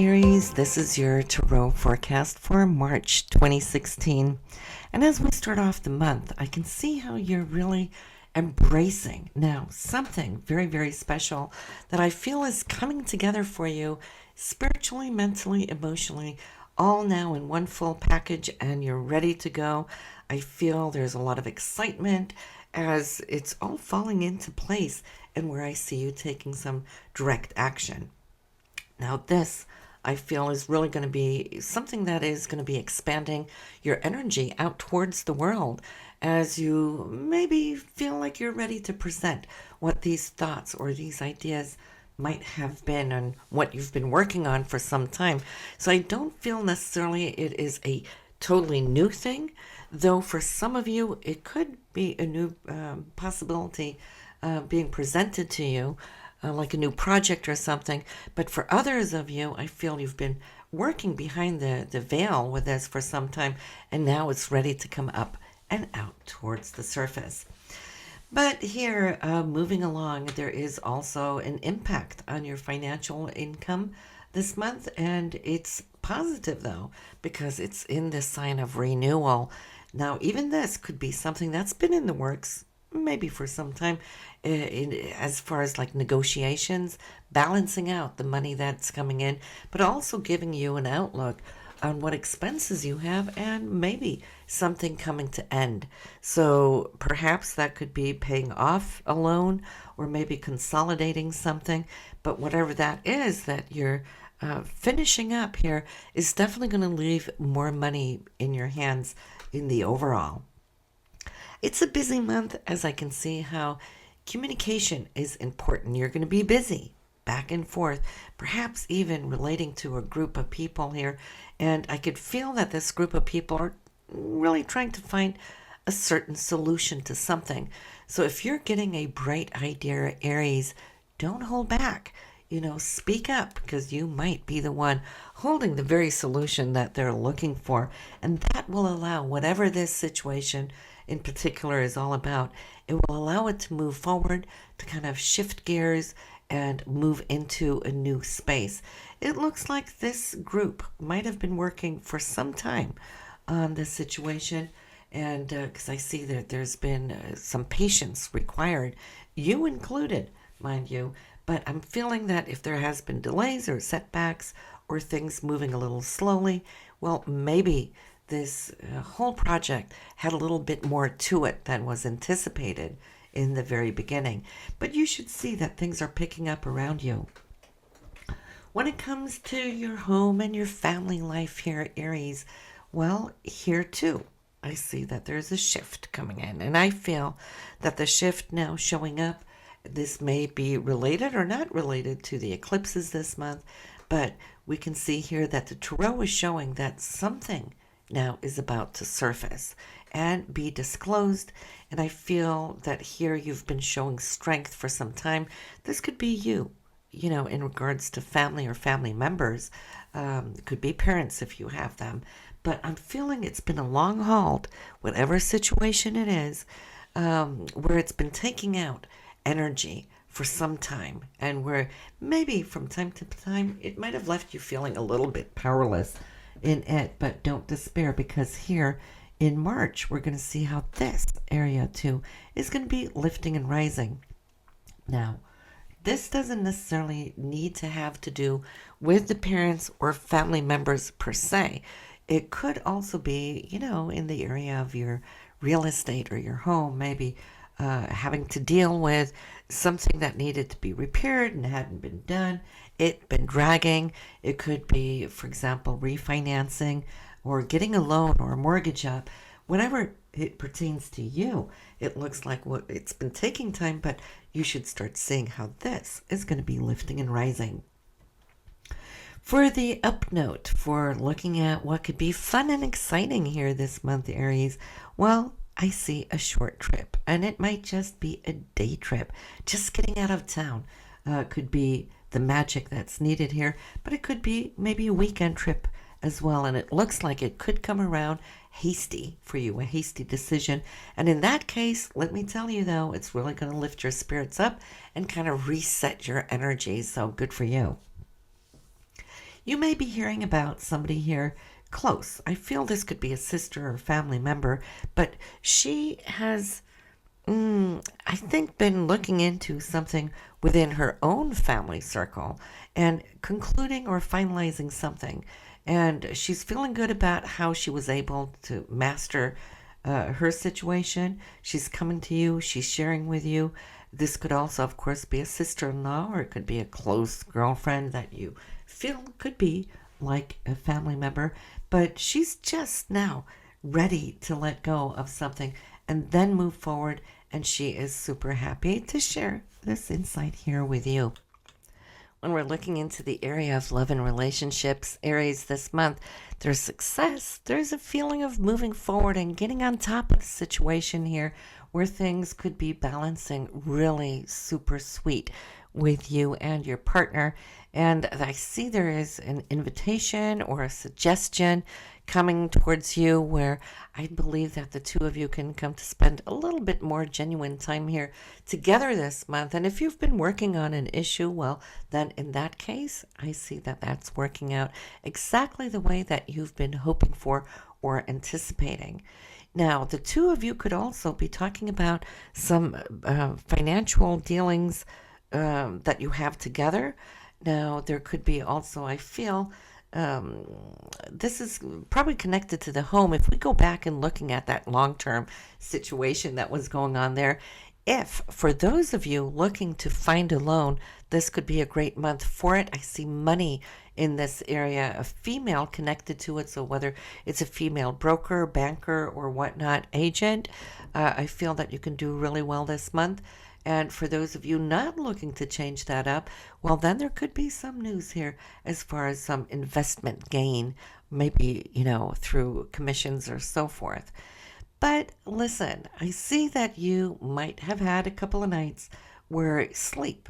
Aries, this is your tarot forecast for March 2016. And as we start off the month, I can see how you're really embracing now something very, very special that I feel is coming together for you spiritually, mentally, emotionally, all now in one full package, and you're ready to go. I feel there's a lot of excitement as it's all falling into place and where I see you taking some direct action. Now, this I feel is really going to be something that is going to be expanding your energy out towards the world as you maybe feel like you're ready to present what these thoughts or these ideas might have been and what you've been working on for some time. So I don't feel necessarily it is a totally new thing, though for some of you it could be a new possibility being presented to you, like a new project or something. But for others of you, I feel you've been working behind the veil with this for some time, and now it's ready to come up and out towards the surface. But here, moving along, there is also an impact on your financial income this month, and it's positive though, because it's in this sign of renewal. Now, even this could be something that's been in the works maybe for some time, as far as like negotiations, balancing out the money that's coming in, but also giving you an outlook on what expenses you have and maybe something coming to end. So perhaps that could be paying off a loan or maybe consolidating something, but whatever that is that you're finishing up here is definitely going to leave more money in your hands in the overall. It's a busy month, as I can see how communication is important. You're going to be busy back and forth, perhaps even relating to a group of people here. And I could feel that this group of people are really trying to find a certain solution to something. So if you're getting a bright idea, Aries, don't hold back. Speak up, because you might be the one holding the very solution that they're looking for. And that will allow whatever this situation in particular is all about, it will allow it to move forward, to kind of shift gears and move into a new space. It looks like this group might have been working for some time on this situation, and because I see that there's been some patience required, you included, mind you. But I'm feeling that if there has been delays or setbacks or things moving a little slowly, well, maybe this whole project had a little bit more to it than was anticipated in the very beginning. But you should see that things are picking up around you. When it comes to your home and your family life here, Aries, well, here too, I see that there's a shift coming in. And I feel that the shift now showing up, this may be related or not related to the eclipses this month, but we can see here that the tarot is showing that something now is about to surface and be disclosed. And I feel that here you've been showing strength for some time. This could be you, in regards to family or family members. It could be parents if you have them. But I'm feeling it's been a long haul, whatever situation it is, where it's been taking out energy for some time, and where maybe from time to time it might have left you feeling a little bit powerless in it. But don't despair, because here in March we're going to see how this area too is going to be lifting and rising. Now, this doesn't necessarily need to have to do with the parents or family members per se. It could also be, in the area of your real estate or your home, maybe having to deal with something that needed to be repaired and hadn't been done. It's been dragging. It could be, for example, refinancing or getting a loan or a mortgage up. Whatever it pertains to you, it looks like it's been taking time, but you should start seeing how this is going to be lifting and rising. For the up note, for looking at what could be fun and exciting here this month, Aries, well, I see a short trip, and it might just be a day trip. Just getting out of town could be the magic that's needed here, but it could be maybe a weekend trip as well, and it looks like it could come around hasty for you, a hasty decision. And in that case, let me tell you though, it's really going to lift your spirits up and kind of reset your energy, so good for you. You may be hearing about somebody here close. I feel this could be a sister or family member, but she has I think, been looking into something within her own family circle and concluding or finalizing something. And she's feeling good about how she was able to master her situation. She's coming to you, she's sharing with you. This could also, of course, be a sister in law, or it could be a close girlfriend that you feel could be like a family member. But she's just now ready to let go of something and then move forward. And she is super happy to share this insight here with you. When we're looking into the area of love and relationships, Aries, this month, there's success. There's a feeling of moving forward and getting on top of the situation here where things could be balancing really super sweet with you and your partner. And I see there is an invitation or a suggestion coming towards you where I believe that the two of you can come to spend a little bit more genuine time here together this month. And if you've been working on an issue, well, then in that case, I see that that's working out exactly the way that you've been hoping for or anticipating. Now, the two of you could also be talking about some financial dealings that you have together. Now, there could be also, I feel, this is probably connected to the home. If we go back and looking at that long-term situation that was going on there, if for those of you looking to find a loan, this could be a great month for it. I see money in this area, a female connected to it. So whether it's a female broker, banker, or whatnot, agent, I feel that you can do really well this month. And for those of you not looking to change that up, well, then there could be some news here as far as some investment gain, maybe, through commissions or so forth. But listen, I see that you might have had a couple of nights where sleep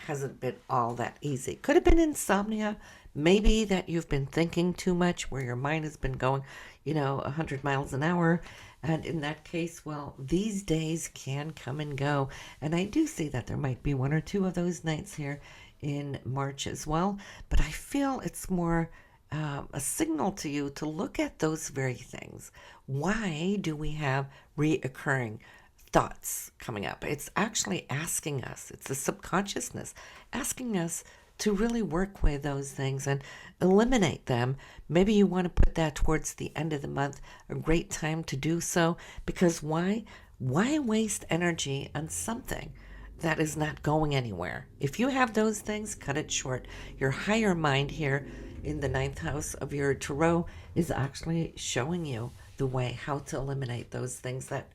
hasn't been all that easy. Could have been insomnia, maybe that you've been thinking too much, where your mind has been going, 100 miles an hour. And in that case, well, these days can come and go. And I do see that there might be one or two of those nights here in March as well. But I feel it's more a signal to you to look at those very things. Why do we have reoccurring thoughts coming up? It's actually asking us, it's the subconsciousness asking us to really work with those things and eliminate them. Maybe you want to put that towards the end of the month, a great time to do so, because why waste energy on something that is not going anywhere? If you have those things, cut it short. Your higher mind here in the ninth house of your tarot is actually showing you the way how to eliminate those things that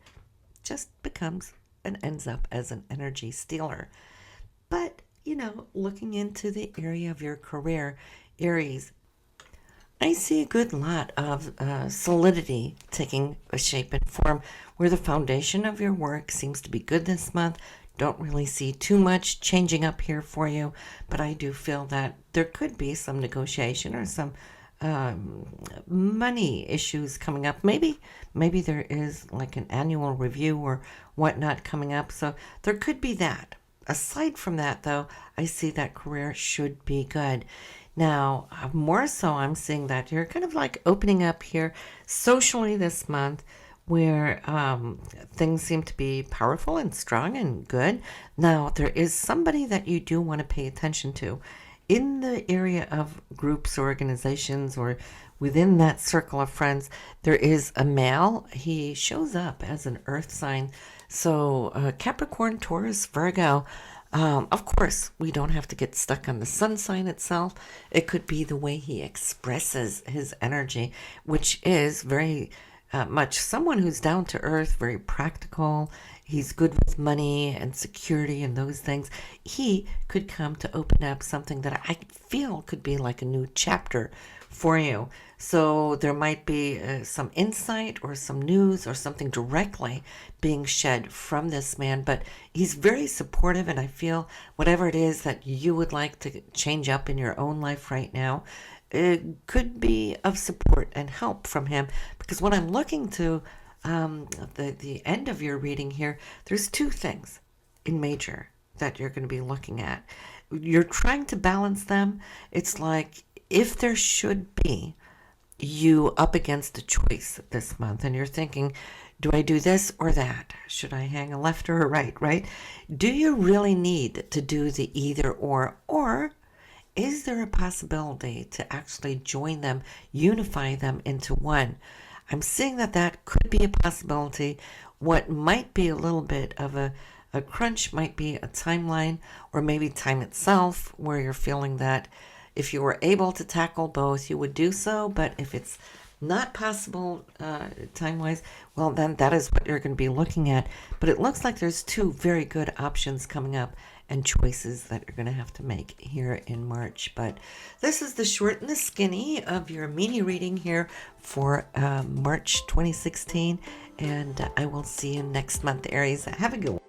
just becomes and ends up as an energy stealer. But looking into the area of your career, Aries, I see a good lot of solidity taking a shape and form where the foundation of your work seems to be good this month. Don't really see too much changing up here for you, but I do feel that there could be some negotiation or some money issues coming up. Maybe there is like an annual review or whatnot coming up, so there could be that. Aside from that, though, I see that career should be good. Now, more so, I'm seeing that you're kind of like opening up here socially this month where things seem to be powerful and strong and good. Now, there is somebody that you do want to pay attention to in the area of groups, organizations, or within that circle of friends. There is a male. He shows up as an earth sign. So Capricorn, Taurus, Virgo, of course, we don't have to get stuck on the sun sign itself. It could be the way he expresses his energy, which is very much someone who's down to earth, very practical. He's good with money and security and those things. He could come to open up something that I feel could be like a new chapter for you. So there might be some insight or some news or something directly being shed from this man, but he's very supportive, and I feel whatever it is that you would like to change up in your own life right now, it could be of support and help from him. Because when I'm looking to the end of your reading here, there's two things in major that you're going to be looking at. You're trying to balance them. It's like if there should be you up against a choice this month and you're thinking, do I do this or that? Should I hang a left or a right, right? Do you really need to do the either or is there a possibility to actually join them, unify them into one? I'm seeing that that could be a possibility. What might be a little bit of a crunch might be a timeline or maybe time itself where you're feeling that if you were able to tackle both, you would do so. But if it's not possible time-wise, well, then that is what you're going to be looking at. But it looks like there's two very good options coming up and choices that you're going to have to make here in March. But this is the short and the skinny of your mini reading here for March 2016. And I will see you next month, Aries. Have a good one.